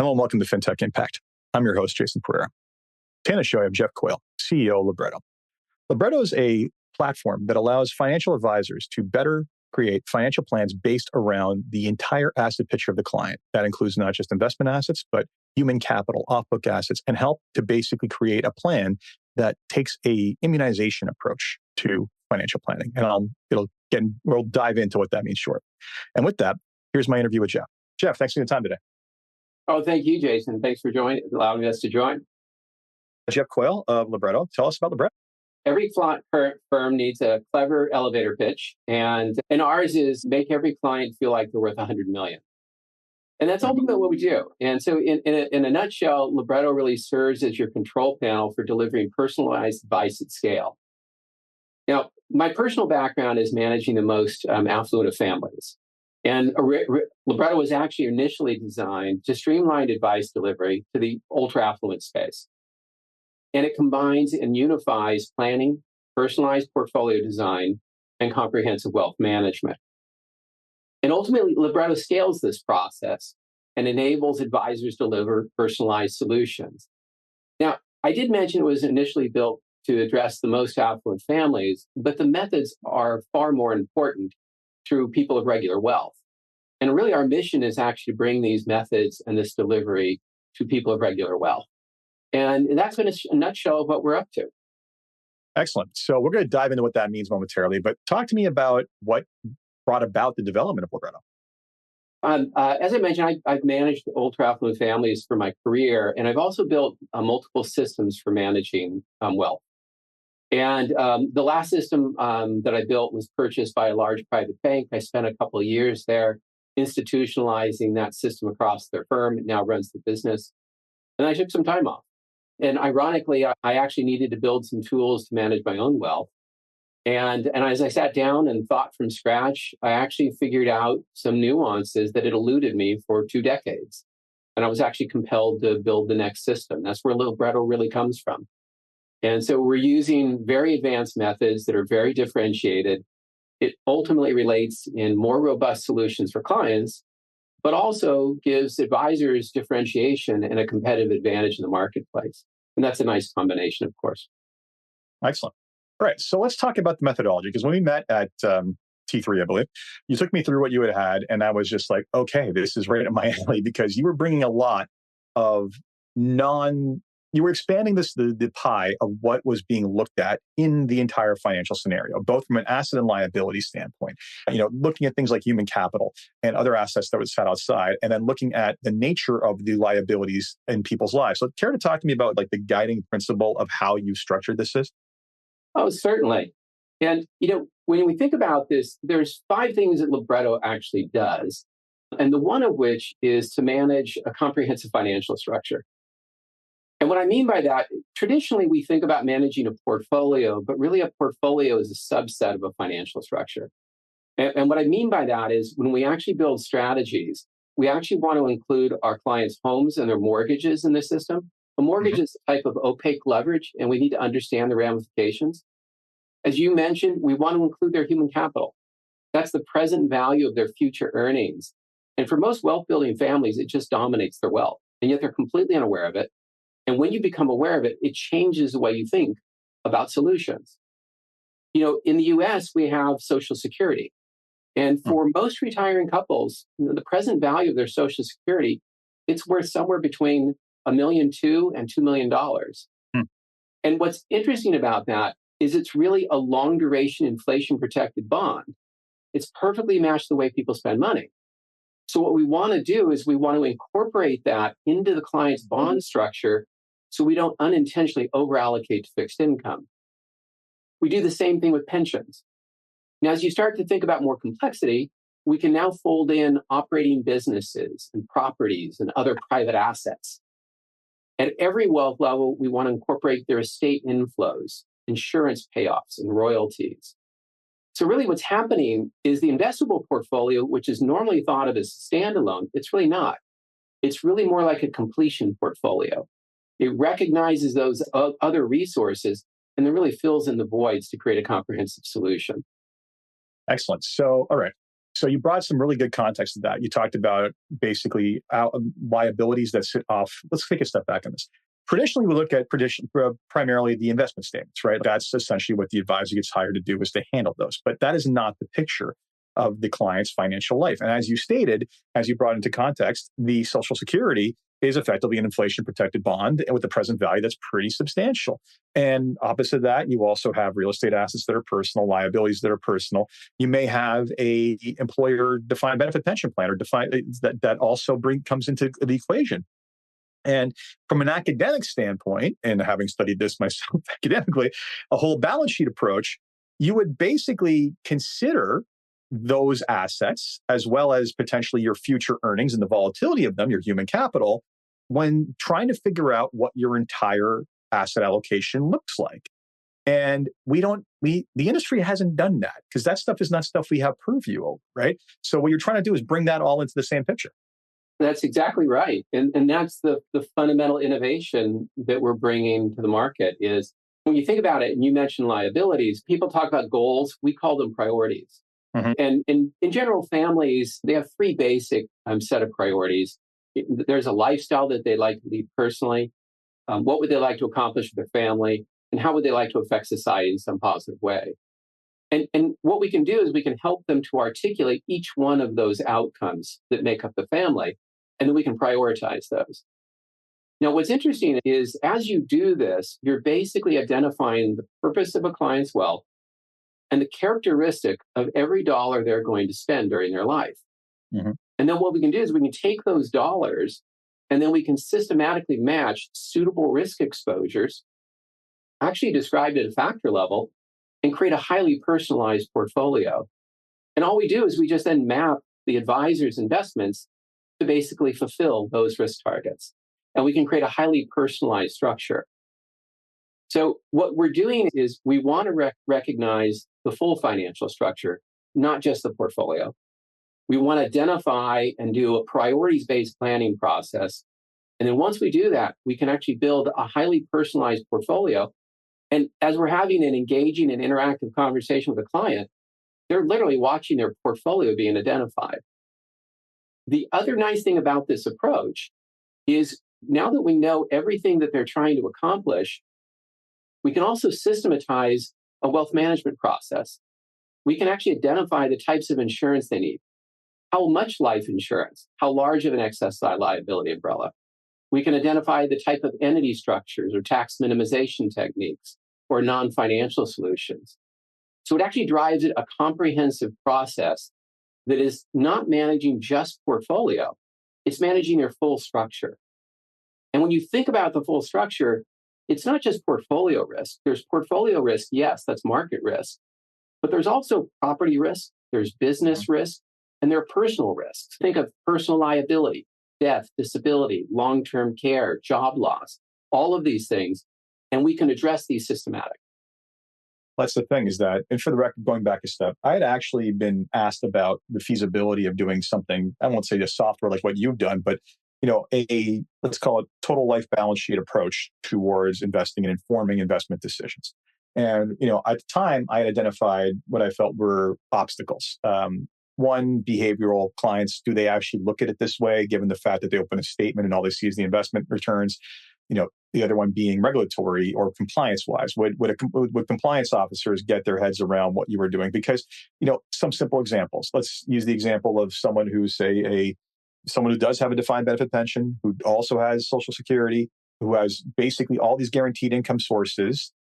Hello and welcome to Fintech Impact. I'm your host, Jason Pereira. Today on the show, I have Jeff Coyle, CEO of Libretto. Libretto is a platform that allows financial advisors to better create financial plans based around the entire asset picture of the client. That includes not just investment assets, but human capital, off-book assets, and help to basically create a plan that takes a immunization approach to financial planning. And we'll dive into what that means shortly. And with that, here's my interview with Jeff. Jeff, thanks for your time today. Oh, thank you, Jason. Thanks for allowing us to join. Jeff Coyle of Libretto. Tell us about Libretto. Every firm needs a clever elevator pitch, and ours is make every client feel like they're worth $100 million. And that's ultimately what we do. And so in a nutshell, Libretto really serves as your control panel for delivering personalized advice at scale. Now, my personal background is managing the most affluent of families. And Libretto was actually initially designed to streamline advice delivery to the ultra-affluent space. And it combines and unifies planning, personalized portfolio design, and comprehensive wealth management. And ultimately, Libretto scales this process and enables advisors to deliver personalized solutions. Now, I did mention it was initially built to address the most affluent families, but the methods are far more important through people of regular wealth. And really, our mission is actually to bring these methods and this delivery to people of regular wealth. And that's in a nutshell of what we're up to. Excellent. So we're going to dive into what that means momentarily, but talk to me about what brought about the development of Libretto. As I mentioned, I've managed ultra-affluent families for my career, and I've also built multiple systems for managing wealth. And the last system that I built was purchased by a large private bank. I spent a couple of years there institutionalizing that system across their firm. It now runs the business. And I took some time off. And ironically, I actually needed to build some tools to manage my own wealth. And as I sat down and thought from scratch, I actually figured out some nuances that had eluded me for 2 decades. And I was actually compelled to build the next system. That's where Libretto really comes from. And so we're using very advanced methods that are very differentiated. It ultimately relates in more robust solutions for clients, but also gives advisors differentiation and a competitive advantage in the marketplace. And that's a nice combination, of course. Excellent. All right. So let's talk about the methodology, because when we met at T3, I believe, you took me through what you had, and I was just like, okay, this is right up my alley, because you were bringing a lot of you were expanding the pie of what was being looked at in the entire financial scenario, both from an asset and liability standpoint. Looking at things like human capital and other assets that was sat outside, and then looking at the nature of the liabilities in people's lives. So care to talk to me about the guiding principle of how you structured this is? Oh, certainly. And, when we think about this, there's 5 things that Libretto actually does. And the one of which is to manage a comprehensive financial structure. And what I mean by that, traditionally, we think about managing a portfolio, but really a portfolio is a subset of a financial structure. And what I mean by that is when we actually build strategies, we actually want to include our clients' homes and their mortgages in the system. A mortgage is a type of opaque leverage, and we need to understand the ramifications. As you mentioned, we want to include their human capital. That's the present value of their future earnings. And for most wealth-building families, it just dominates their wealth, and yet they're completely unaware of it. And when you become aware of it, it changes the way you think about solutions. In the US, we have Social Security. And for most retiring couples, the present value of their Social Security, it's worth somewhere between $1.2 million and $2 million. And what's interesting about that is it's really a long duration inflation protected bond. It's perfectly matched the way people spend money. So what we want to do is we want to incorporate that into the client's bond structure so we don't unintentionally overallocate to fixed income. We do the same thing with pensions. Now, as you start to think about more complexity, we can now fold in operating businesses and properties and other private assets. At every wealth level, we want to incorporate their estate inflows, insurance payoffs, and royalties. So really what's happening is the investable portfolio, which is normally thought of as standalone, it's really not. It's really more like a completion portfolio. It recognizes those other resources and then really fills in the voids to create a comprehensive solution. Excellent. So, all right. So you brought some really good context to that. You talked about basically liabilities that sit off. Let's take a step back on this. Traditionally, we look at primarily the investment statements, right? That's essentially what the advisor gets hired to do, is to handle those. But that is not the picture of the client's financial life. And as you stated, as you brought into context, the Social Security is effectively an inflation-protected bond with a present value that's pretty substantial. And opposite that, you also have real estate assets that are personal, liabilities that are personal. You may have a employer defined benefit pension plan or that also comes into the equation. And from an academic standpoint, and having studied this myself academically, a whole balance sheet approach, you would basically consider those assets as well as potentially your future earnings and the volatility of them, your human capital, when trying to figure out what your entire asset allocation looks like. And the industry hasn't done that because that stuff is not stuff we have purview over, right? So what you're trying to do is bring that all into the same picture. That's exactly right. And that's the fundamental innovation that we're bringing to the market is when you think about it, and you mentioned liabilities, people talk about goals, we call them priorities. Mm-hmm. And in general, families, they have three basic set of priorities. There's a lifestyle that they like to lead personally. What would they like to accomplish with their family? And how would they like to affect society in some positive way? And what we can do is we can help them to articulate each one of those outcomes that make up the family, and then we can prioritize those. Now, what's interesting is as you do this, you're basically identifying the purpose of a client's wealth and the characteristic of every dollar they're going to spend during their life. Mm-hmm. And then what we can do is we can take those dollars and then we can systematically match suitable risk exposures, actually described at a factor level, and create a highly personalized portfolio. And all we do is we just then map the advisor's investments to basically fulfill those risk targets. And we can create a highly personalized structure. So what we're doing is we want to recognize the full financial structure, not just the portfolio. We want to identify and do a priorities-based planning process. And then once we do that, we can actually build a highly personalized portfolio. And as we're having an engaging and interactive conversation with a client, they're literally watching their portfolio being identified. The other nice thing about this approach is now that we know everything that they're trying to accomplish, we can also systematize a wealth management process. We can actually identify the types of insurance they need. How much life insurance? How large of an excess liability umbrella? We can identify the type of entity structures or tax minimization techniques or non-financial solutions. So it actually drives a comprehensive process that is not managing just portfolio, it's managing their full structure. And when you think about the full structure, it's not just portfolio risk. There's portfolio risk, yes, that's market risk, but there's also property risk, there's business risk, and there are personal risks. Think of personal liability, death, disability, long-term care, job loss, all of these things, and we can address these systematically. That's the thing is that, and for the record, going back a step, I had actually been asked about the feasibility of doing something, I won't say just software like what you've done, but let's call it total life balance sheet approach towards investing and informing investment decisions. And, at the time I had identified what I felt were obstacles. One, behavioral clients, do they actually look at it this way, given the fact that they open a statement and all they see is the investment returns? The other one being regulatory or compliance-wise. Would compliance officers get their heads around what you were doing? Because, some simple examples. Let's use the example of someone who's, someone who does have a defined benefit pension, who also has Social Security, who has basically all these guaranteed income sources.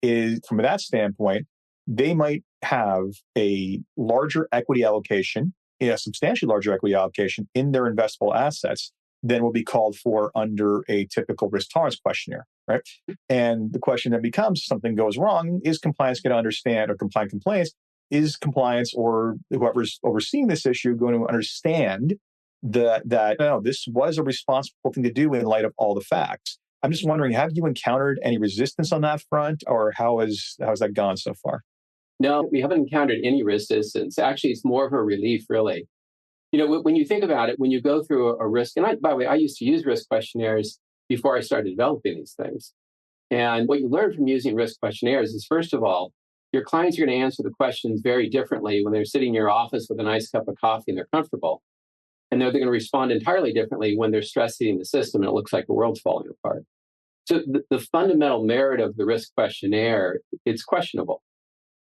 From that standpoint, they might have a larger equity allocation, a substantially larger equity allocation in their investable assets than will be called for under a typical risk tolerance questionnaire, right? And the question then becomes, something goes wrong, is compliance going to understand, or compliance, is compliance or whoever's overseeing this issue going to understand that this was a responsible thing to do in light of all the facts? I'm just wondering, have you encountered any resistance on that front, or how's that gone so far? No, we haven't encountered any resistance. Actually, it's more of a relief, really. When you think about it, when you go through a risk, and by the way, I used to use risk questionnaires before I started developing these things. And what you learn from using risk questionnaires is, first of all, Your clients are going to answer the questions very differently when they're sitting in your office with a nice cup of coffee and they're comfortable. And they're going to respond entirely differently when they're stress eating the system and it looks like the world's falling apart. So the fundamental merit of the risk questionnaire, it's questionable.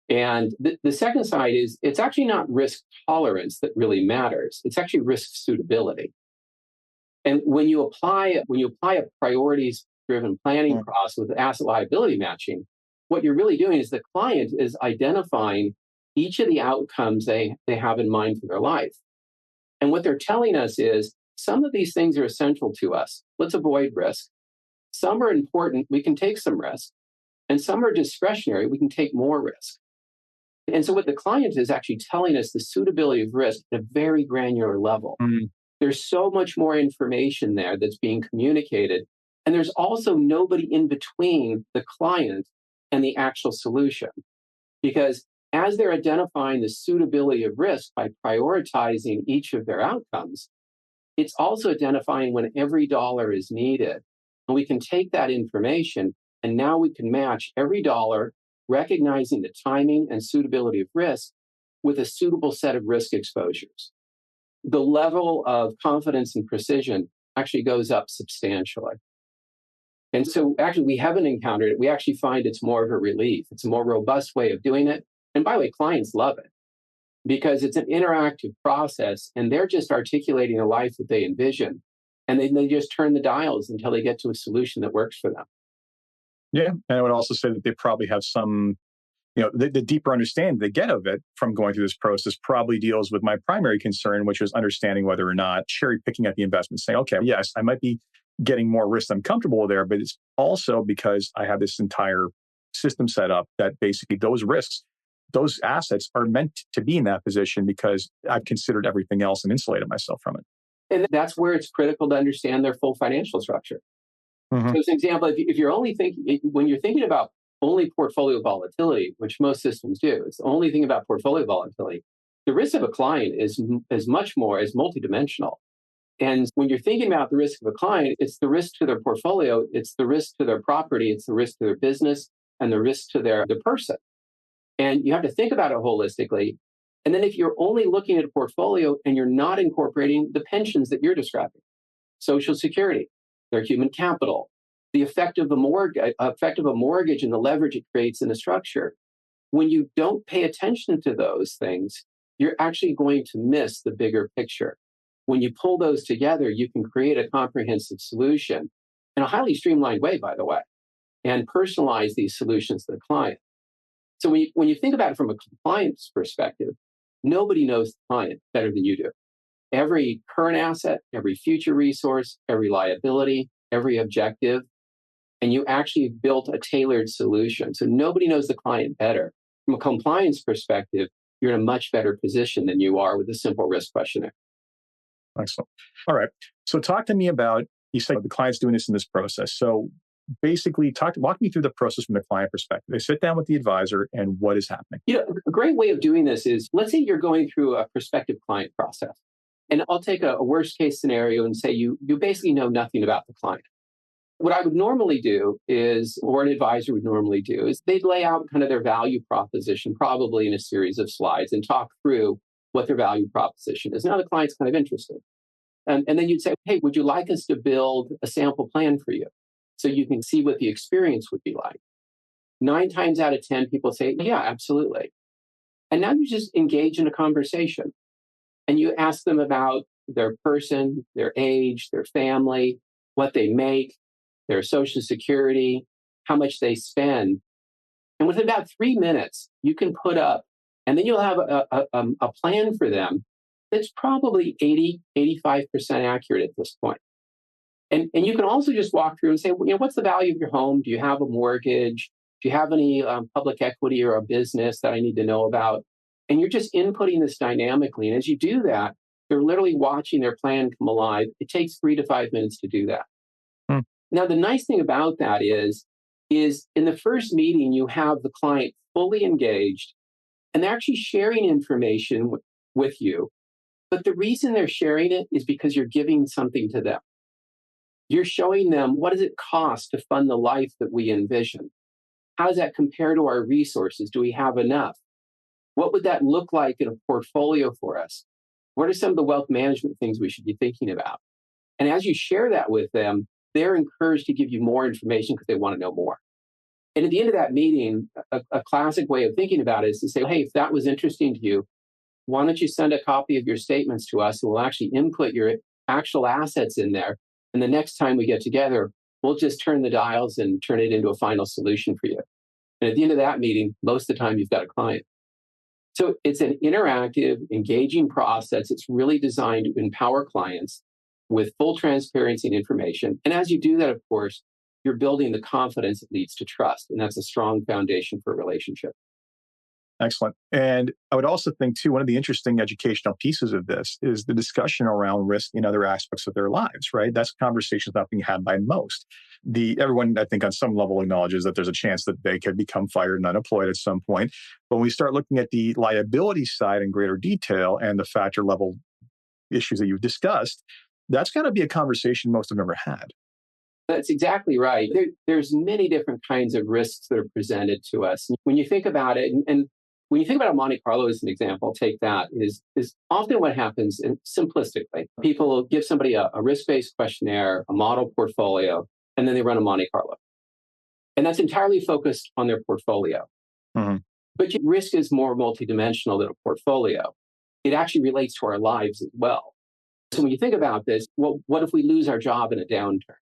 And the second side is it's actually not risk tolerance that really matters. It's actually risk suitability. And when you apply a priorities driven planning process with asset liability matching, what you're really doing is the client is identifying each of the outcomes they have in mind for their life. And what they're telling us is some of these things are essential to us. Let's avoid risk. Some are important. We can take some risk. And some are discretionary. We can take more risk. And so what the client is actually telling us the suitability of risk at a very granular level. There's so much more information there that's being communicated. And there's also nobody in between the client and the actual solution. Because as they're identifying the suitability of risk by prioritizing each of their outcomes, it's also identifying when every dollar is needed. And we can take that information and now we can match every dollar, recognizing the timing and suitability of risk with a suitable set of risk exposures. The level of confidence and precision actually goes up substantially. And so actually we haven't encountered it. We actually find it's more of a relief. It's a more robust way of doing it. And by the way, clients love it because it's an interactive process and they're just articulating a life that they envision. And they just turn the dials until they get to a solution that works for them. Yeah. And I would also say that they probably have some, the deeper understanding they get of it from going through this process probably deals with my primary concern, which was understanding whether or not cherry picking at the investment, saying, okay, yes, I might be getting more risk than I'm comfortable there, but it's also because I have this entire system set up that basically those risks, those assets are meant to be in that position because I've considered everything else and insulated myself from it. And that's where it's critical to understand their full financial structure. So as an example, if you're only thinking, when you're thinking about only portfolio volatility, which most systems do, it's the only thing about portfolio volatility, the risk of a client is much more, is multidimensional. And when you're thinking about the risk of a client, it's the risk to their portfolio, it's the risk to their property, it's the risk to their business, and the risk to the person. And you have to think about it holistically. And then if you're only looking at a portfolio and you're not incorporating the pensions that you're describing, Social Security, their human capital, the effect of a mortgage and the leverage it creates in a structure. When you don't pay attention to those things, you're actually going to miss the bigger picture. When you pull those together, you can create a comprehensive solution in a highly streamlined way, by the way, and personalize these solutions to the client. So when you think about it from a compliance perspective, nobody knows the client better than you do. Every current asset, every future resource, every liability, every objective, and you actually built a tailored solution. So nobody knows the client better. From a compliance perspective, you're in a much better position than you are with a simple risk questionnaire. Excellent. All right. So talk to me about, you said the client's doing this in this process. So basically walk me through the process from the client perspective. They sit down with the advisor and what is happening? A great way of doing this is, let's say you're going through a prospective client process. And I'll take a worst case scenario and say you basically know nothing about the client. What I would normally do is, or an advisor would normally do, is they'd lay out kind of their value proposition, probably in a series of slides, and talk through what their value proposition is. Now the client's kind of interested. And then you'd say, hey, would you like us to build a sample plan for you so you can see what the experience would be like? 9 times out of 10, people say, yeah, absolutely. And now you just engage in a conversation. And you ask them about their person, their age, their family, what they make, their Social Security, how much they spend. And within about 3 minutes, you can put up, and then you'll have a plan for them that's probably 85% accurate at this point. And you can also just walk through and say, well, what's the value of your home? Do you have a mortgage? Do you have any public equity or a business that I need to know about? And you're just inputting this dynamically. And as you do that, they're literally watching their plan come alive. It takes 3 to 5 minutes to do that. Now, the nice thing about that is in the first meeting, you have the client fully engaged and they're actually sharing information with you. But the reason they're sharing it is because you're giving something to them. You're showing them what does it cost to fund the life that we envision. How does that compare to our resources? Do we have enough? What would that look like in a portfolio for us? What are some of the wealth management things we should be thinking about? And as you share that with them, they're encouraged to give you more information because they want to know more. And at the end of that meeting, a classic way of thinking about it is to say, hey, if that was interesting to you, why don't you send a copy of your statements to us and we'll actually input your actual assets in there. And the next time we get together, we'll just turn the dials and turn it into a final solution for you. And at the end of that meeting, most of the time you've got a client. So it's an interactive, engaging process. It's really designed to empower clients with full transparency and information. And as you do that, of course, you're building the confidence that leads to trust. And that's a strong foundation for a relationship. Excellent. And I would also think, too, one of the interesting educational pieces of this is the discussion around risk in other aspects of their lives, right? That's conversations not being had by most. Everyone, I think, on some level acknowledges that there's a chance that they could become fired and unemployed at some point. But when we start looking at the liability side in greater detail and the factor level issues that you've discussed, that's got to be a conversation most have never had. That's exactly right. There's many different kinds of risks that are presented to us. When you think about it, and when you think about a Monte Carlo as an example, take that, is often what happens, and simplistically, people will give somebody a risk-based questionnaire, a model portfolio, and then they run a Monte Carlo. And that's entirely focused on their portfolio. Mm-hmm. But risk is more multidimensional than a portfolio. It actually relates to our lives as well. So when you think about this, well, what if we lose our job in a downturn?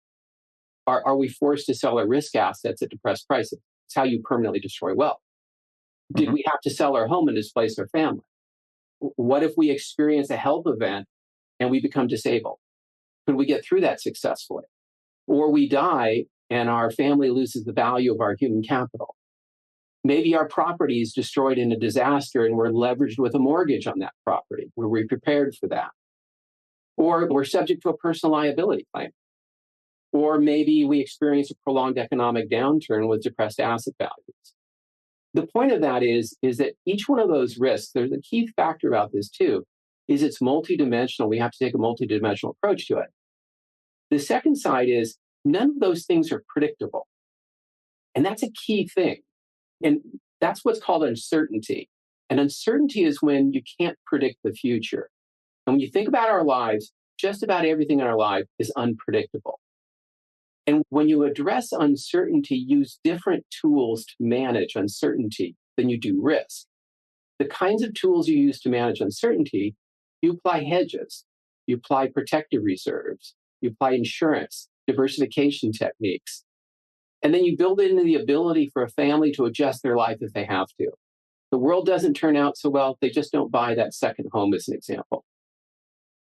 Are we forced to sell our risk assets at depressed prices? It's how you permanently destroy wealth. Did we have to sell our home and displace our family? What if we experience a health event and we become disabled? Could we get through that successfully? Or we die and our family loses the value of our human capital. Maybe our property is destroyed in a disaster and we're leveraged with a mortgage on that property. Were we prepared for that? Or we're subject to a personal liability claim. Or maybe we experience a prolonged economic downturn with depressed asset values. The point of that is that each one of those risks, there's a key factor about this too, is it's multidimensional. We have to take a multidimensional approach to it. The second side is none of those things are predictable. And that's a key thing. And that's what's called uncertainty. And uncertainty is when you can't predict the future. And when you think about our lives, just about everything in our life is unpredictable. And when you address uncertainty, use different tools to manage uncertainty than you do risk. The kinds of tools you use to manage uncertainty, you apply hedges, you apply protective reserves, you apply insurance, diversification techniques, and then you build in the ability for a family to adjust their life if they have to. The world doesn't turn out so well, they just don't buy that second home, as an example.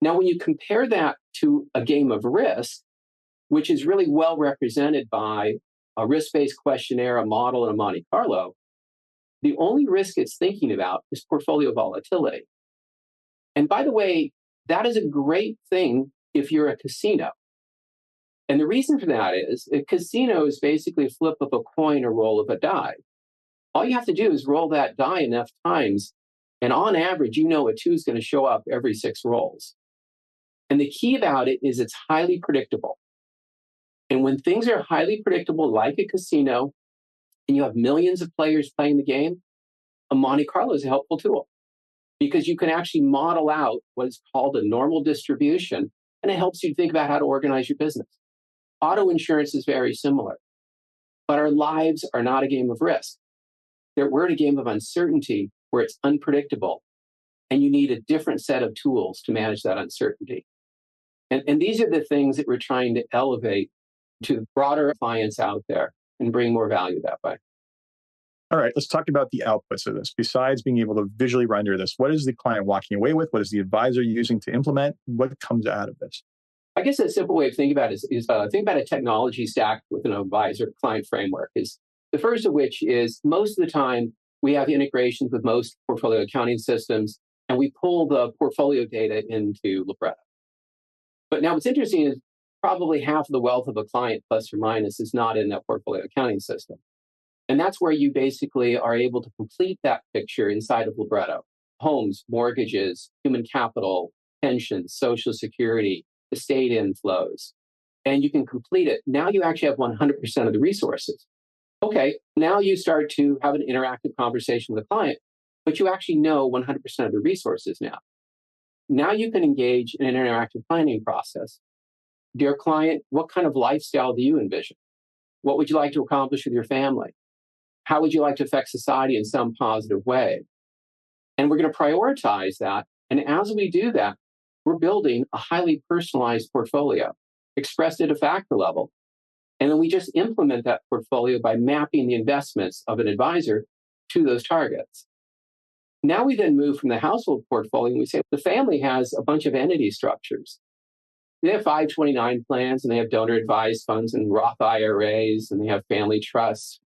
Now, when you compare that to a game of risk, which is really well represented by a risk-based questionnaire, a model, and a Monte Carlo, the only risk it's thinking about is portfolio volatility. And by the way, that is a great thing if you're a casino. And the reason for that is a casino is basically a flip of a coin or roll of a die. All you have to do is roll that die enough times, and on average, you know a 2 is going to show up every 6 rolls. And the key about it is it's highly predictable. And when things are highly predictable, like a casino, and you have millions of players playing the game, a Monte Carlo is a helpful tool because you can actually model out what is called a normal distribution, and it helps you think about how to organize your business. Auto insurance is very similar, but our lives are not a game of risk. We're in a game of uncertainty where it's unpredictable, and you need a different set of tools to manage that uncertainty. And these are the things that we're trying to elevate to broader clients out there and bring more value that way. All right, let's talk about the outputs of this. Besides being able to visually render this, what is the client walking away with? What is the advisor using to implement? What comes out of this? I guess a simple way of thinking about it is think about a technology stack with an advisor client framework. Is the first of which is most of the time we have integrations with most portfolio accounting systems, and we pull the portfolio data into Libretto. But now what's interesting is probably half of the wealth of a client, plus or minus, is not in that portfolio accounting system. And that's where you basically are able to complete that picture inside of Libretto. Homes, mortgages, human capital, pensions, social security, estate inflows. And you can complete it. Now you actually have 100% of the resources. Okay, now you start to have an interactive conversation with a client, but you actually know 100% of the resources now. Now you can engage in an interactive planning process. Dear client, what kind of lifestyle do you envision? What would you like to accomplish with your family? How would you like to affect society in some positive way? And we're going to prioritize that. And as we do that, we're building a highly personalized portfolio expressed at a factor level. And then we just implement that portfolio by mapping the investments of an advisor to those targets. Now we then move from the household portfolio and we say the family has a bunch of entity structures. They have 529 plans and they have donor advised funds and Roth IRAs and they have family trusts.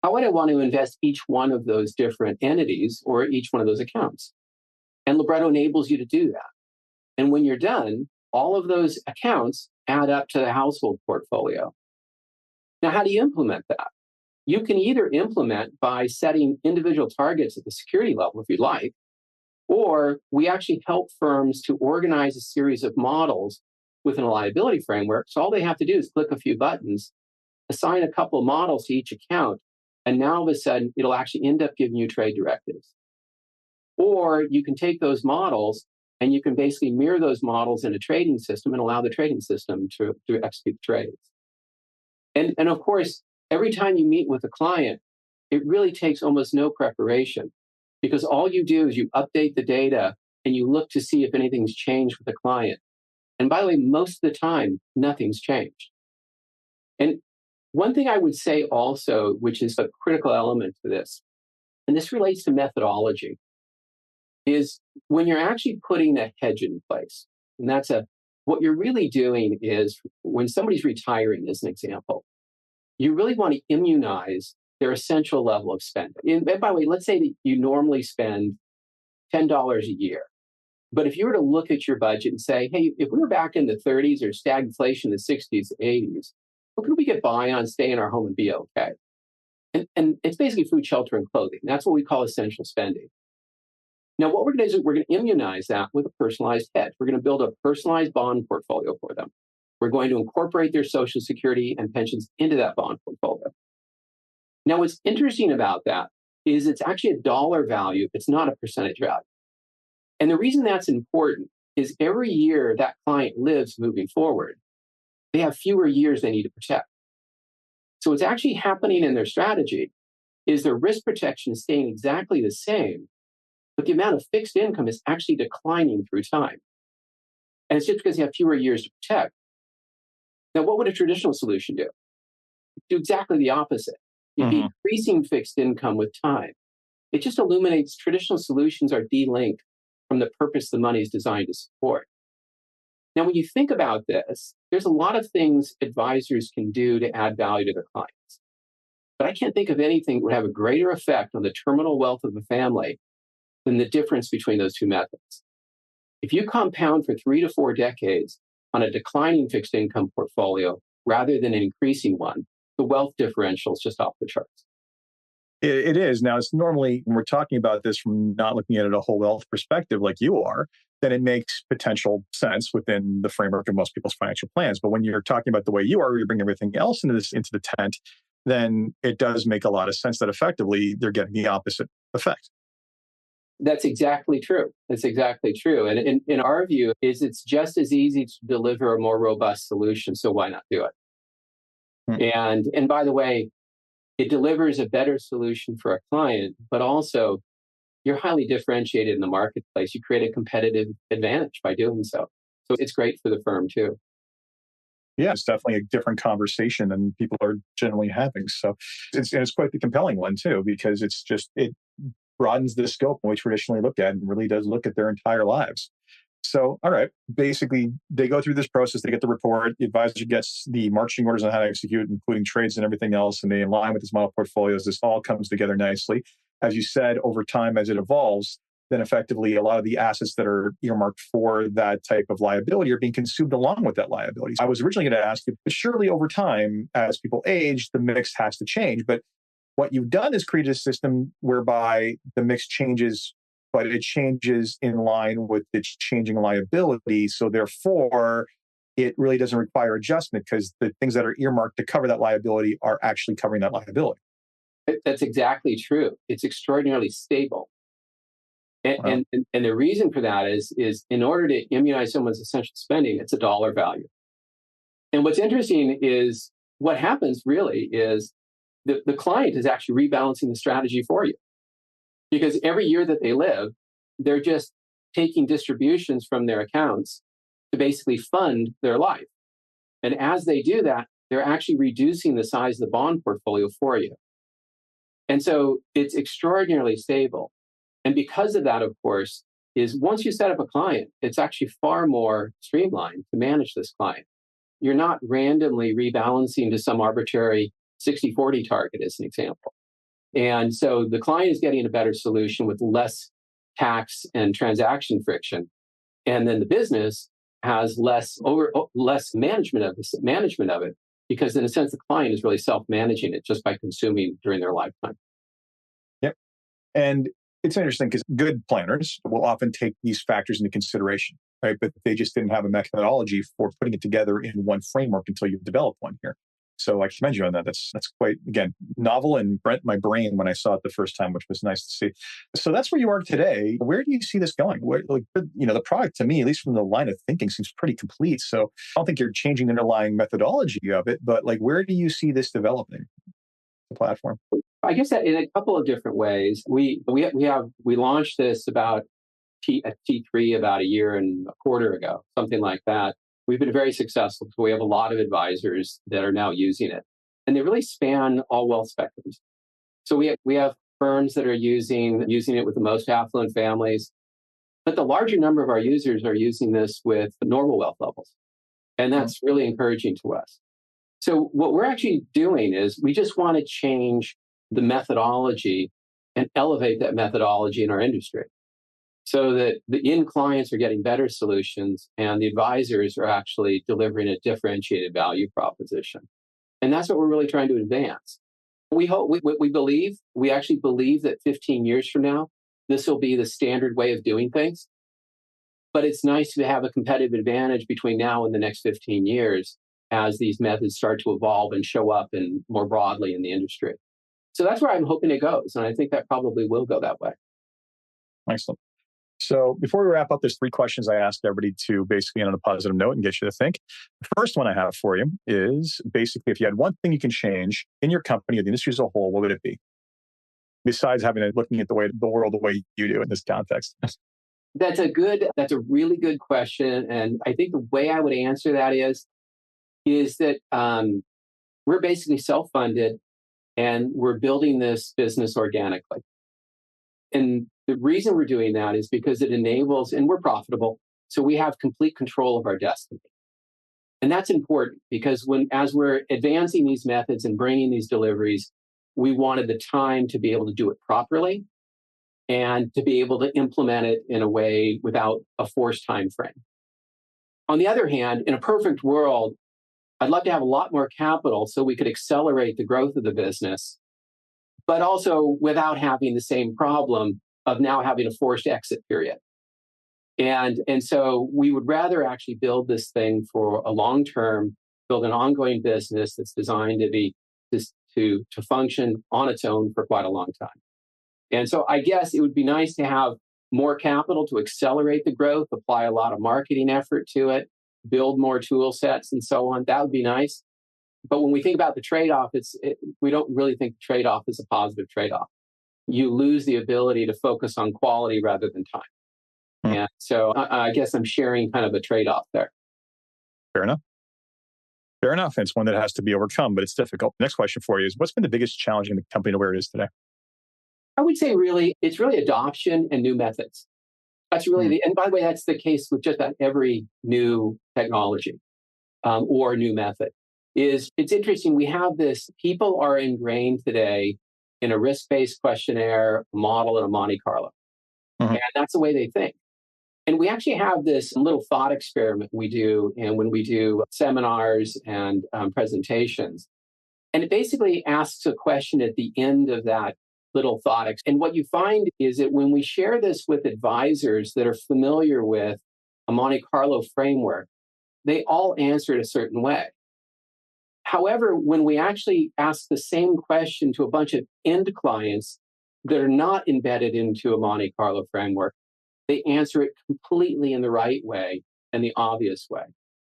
How would I want to invest each one of those different entities or each one of those accounts? And Libretto enables you to do that. And when you're done, all of those accounts add up to the household portfolio. Now, how do you implement that? You can either implement by setting individual targets at the security level if you'd like, or we actually help firms to organize a series of models within a liability framework. So all they have to do is click a few buttons, assign a couple of models to each account, and now all of a sudden it'll actually end up giving you trade directives. Or you can take those models and you can basically mirror those models in a trading system and allow the trading system to execute trades. And of course, every time you meet with a client, it really takes almost no preparation because all you do is you update the data and you look to see if anything's changed with the client. And by the way, most of the time, nothing's changed. And one thing I would say also, which is a critical element to this, and this relates to methodology, is when you're actually putting a hedge in place, and what you're really doing is when somebody's retiring, as an example, you really want to immunize their essential level of spending. And by the way, let's say that you normally spend $10 a year. But if you were to look at your budget and say, hey, if we were back in the 30s or stagflation in the 60s, 80s, what could we get by on, stay in our home and be okay? And it's basically food, shelter, and clothing. That's what we call essential spending. Now, what we're going to do is we're going to immunize that with a personalized hedge. We're going to build a personalized bond portfolio for them. We're going to incorporate their Social Security and pensions into that bond portfolio. Now, what's interesting about that is it's actually a dollar value. It's not a percentage value. And the reason that's important is every year that client lives moving forward, they have fewer years they need to protect. So what's actually happening in their strategy is their risk protection is staying exactly the same, but the amount of fixed income is actually declining through time. And it's just because you have fewer years to protect. Now, what would a traditional solution do? Do exactly the opposite. You'd be increasing fixed income with time. It just illuminates traditional solutions are de-linked from the purpose the money is designed to support. Now, when you think about this, there's a lot of things advisors can do to add value to their clients. But I can't think of anything that would have a greater effect on the terminal wealth of a family than the difference between those two methods. If you compound for 3 to 4 decades on a declining fixed income portfolio rather than an increasing one, the wealth differential is just off the charts. It is. Now, it's normally, when we're talking about this from not looking at it a whole wealth perspective like you are, then it makes potential sense within the framework of most people's financial plans. But when you're talking about the way you are, where you bring everything else into the tent, then it does make a lot of sense that effectively they're getting the opposite effect. That's exactly true. That's exactly true. And in our view, it's just as easy to deliver a more robust solution. So why not do it? And by the way, it delivers a better solution for a client, but also you're highly differentiated in the marketplace. You create a competitive advantage by doing so. So it's great for the firm too. Yeah, it's definitely a different conversation than people are generally having. So it's quite the compelling one too, because it broadens the scope we traditionally look at and really does look at their entire lives. So, all right, basically they go through this process, they get the report, the advisor gets the marching orders on how to execute, including trades and everything else, and they align with this model portfolios. This all comes together nicely. As you said, over time, as it evolves, then effectively a lot of the assets that are earmarked for that type of liability are being consumed along with that liability. I was originally going to ask you, but surely over time, as people age, the mix has to change. But what you've done is created a system whereby the mix changes, but it changes in line with its changing liability. So therefore, it really doesn't require adjustment because the things that are earmarked to cover that liability are actually covering that liability. That's exactly true. It's extraordinarily stable. And, Wow. and the reason for that is in order to immunize someone's essential spending, it's a dollar value. And what's interesting is what happens really is the client is actually rebalancing the strategy for you. Because every year that they live, they're just taking distributions from their accounts to basically fund their life. And as they do that, they're actually reducing the size of the bond portfolio for you. And so it's extraordinarily stable. And because of that, of course, is once you set up a client, it's actually far more streamlined to manage this client. You're not randomly rebalancing to some arbitrary 60-40 target, as an example. And so the client is getting a better solution with less tax and transaction friction. And then the business has less management of it, because in a sense, the client is really self-managing it just by consuming during their lifetime. Yep. And it's interesting because good planners will often take these factors into consideration, right? But they just didn't have a methodology for putting it together in one framework until you've developed one here. So I commend you on that. That's quite, again, novel and brent my brain when I saw it the first time, which was nice to see. So that's where you are today. Where do you see this going? The product to me, at least from the line of thinking, seems pretty complete. So I don't think you're changing the underlying methodology of it, but where do you see this developing, the platform? I guess that in a couple of different ways. We launched this at T3 about a year and a quarter ago, something like that. We've been very successful. So we have a lot of advisors that are now using it, and they really span all wealth spectrums. So we have firms that are using it with the most affluent families, but the larger number of our users are using this with normal wealth levels, and that's really encouraging to us. So what we're actually doing is we just want to change the methodology and elevate that methodology in our industry, so that the end clients are getting better solutions and the advisors are actually delivering a differentiated value proposition. And that's what we're really trying to advance. We actually believe that 15 years from now, this will be the standard way of doing things. But it's nice to have a competitive advantage between now and the next 15 years as these methods start to evolve and show up more broadly in the industry. So that's where I'm hoping it goes. And I think that probably will go that way. Excellent. So before we wrap up, there's 3 questions I asked everybody to basically end on a positive note and get you to think. The first one I have for you is basically, if you had one thing you can change in your company or the industry as a whole, what would it be? Besides looking at the world the way you do in this context. That's a really good question. And I think the way I would answer that is that we're basically self-funded and we're building this business organically. And the reason we're doing that is because it enables, and we're profitable, so we have complete control of our destiny. And that's important because as we're advancing these methods and bringing these deliveries, we wanted the time to be able to do it properly and to be able to implement it in a way without a forced time frame. On the other hand, in a perfect world, I'd love to have a lot more capital so we could accelerate the growth of the business, but also without having the same problem of now having a forced exit period. And so we would rather actually build this thing for a long term, build an ongoing business that's designed to function on its own for quite a long time. And so I guess it would be nice to have more capital to accelerate the growth, apply a lot of marketing effort to it, build more tool sets and so on. That would be nice. But when we think about the trade-off, we don't really think the trade-off is a positive trade-off. You lose the ability to focus on quality rather than time. And so I guess I'm sharing kind of a trade-off there. Fair enough. Fair enough. It's one that has to be overcome, but it's difficult. Next question for you is, what's been the biggest challenge in the company to where it is today? I would say it's really adoption and new methods. That's really and by the way, that's the case with just about every new technology or new method. It's interesting. We have this, people are ingrained today in a risk-based questionnaire model and a Monte Carlo. And that's the way they think. And we actually have this little thought experiment we do, and when we do seminars and presentations, and it basically asks a question at the end of that little thought. And what you find is that when we share this with advisors that are familiar with a Monte Carlo framework, they all answer it a certain way. However, when we actually ask the same question to a bunch of end clients that are not embedded into a Monte Carlo framework, they answer it completely in the right way and the obvious way.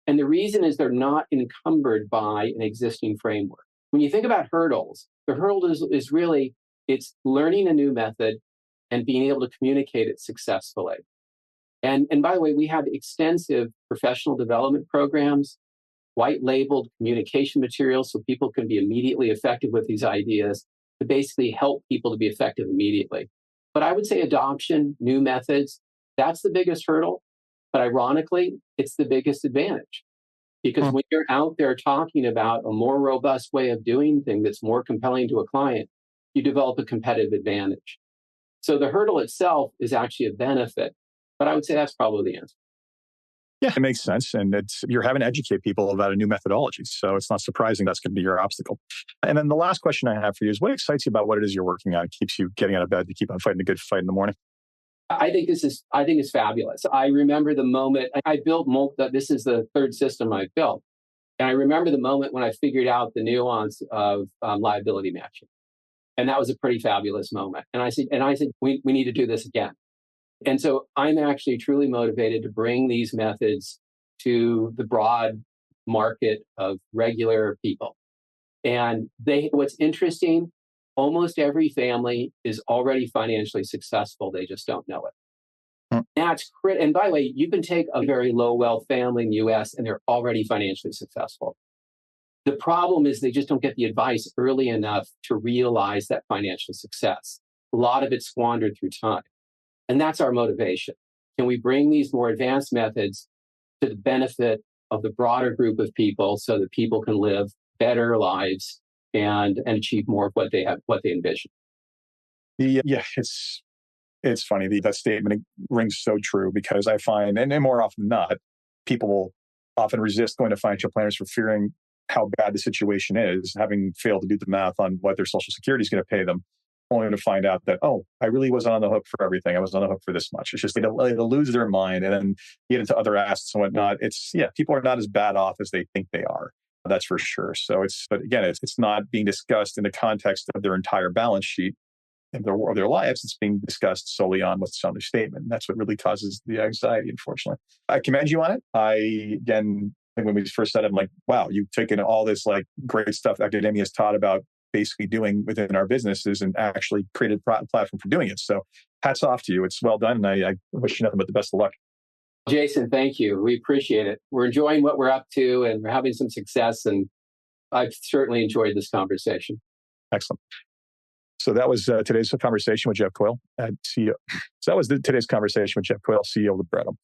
And the reason is they're not encumbered by an existing framework. When you think about hurdles, the hurdle is really, it's learning a new method and being able to communicate it successfully. And by the way, we have extensive professional development programs, white labeled communication materials so people can be immediately effective with these ideas to basically help people to be effective immediately. But I would say adoption, new methods, that's the biggest hurdle. But ironically, it's the biggest advantage. Because when you're out there talking about a more robust way of doing things that's more compelling to a client, you develop a competitive advantage. So the hurdle itself is actually a benefit. But I would say that's probably the answer. Yeah, it makes sense. And you're having to educate people about a new methodology. So it's not surprising that's going to be your obstacle. And then the last question I have for you is, what excites you about what it is you're working on? It keeps you getting out of bed to keep on fighting the good fight in the morning. I think it's fabulous. I remember the moment I built this is the third system I built. And I remember the moment when I figured out the nuance of liability matching. And that was a pretty fabulous moment. And I said, we need to do this again. And so I'm actually truly motivated to bring these methods to the broad market of regular people. And what's interesting, almost every family is already financially successful. They just don't know it. That's and by the way, you can take a very low wealth family in the US and they're already financially successful. The problem is they just don't get the advice early enough to realize that financial success. A lot of it's squandered through time. And that's our motivation. Can we bring these more advanced methods to the benefit of the broader group of people so that people can live better lives and achieve more of what they envision? It's funny. That statement rings so true because I find, and more often than not, people often resist going to financial planners for fearing how bad the situation is, having failed to do the math on what their Social Security is going to pay them, only to find out that, oh, I really wasn't on the hook for everything. I was on the hook for this much. It's just they lose their mind and then get into other assets and whatnot. People are not as bad off as they think they are. That's for sure. So but again, it's not being discussed in the context of their entire balance sheet and their lives. It's being discussed solely on what's on their statement. And that's what really causes the anxiety, unfortunately. I commend you on it. I think when we first said it, I'm like, wow, you've taken all this like great stuff academia has taught about basically doing within our businesses and actually created a platform for doing it. So hats off to you. It's well done. And I wish you nothing but the best of luck. Jason, thank you. We appreciate it. We're enjoying what we're up to and we're having some success. And I've certainly enjoyed this conversation. Excellent. So that was today's conversation with Jeff Coyle, CEO. So that was today's conversation with Jeff Coyle, CEO of Libretto.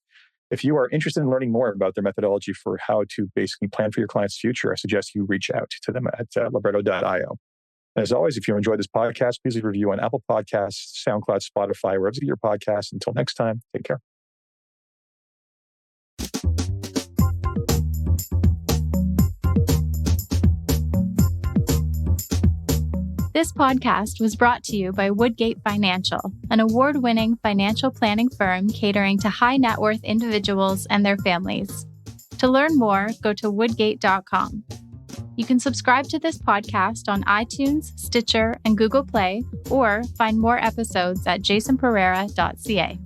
If you are interested in learning more about their methodology for how to basically plan for your client's future, I suggest you reach out to them at libretto.io. And as always, if you enjoyed this podcast, please leave a review on Apple Podcasts, SoundCloud, Spotify, wherever you get your podcasts. Until next time, take care. This podcast was brought to you by Woodgate Financial, an award-winning financial planning firm catering to high net worth individuals and their families. To learn more, go to woodgate.com. You can subscribe to this podcast on iTunes, Stitcher, and Google Play, or find more episodes at jasonpereira.ca.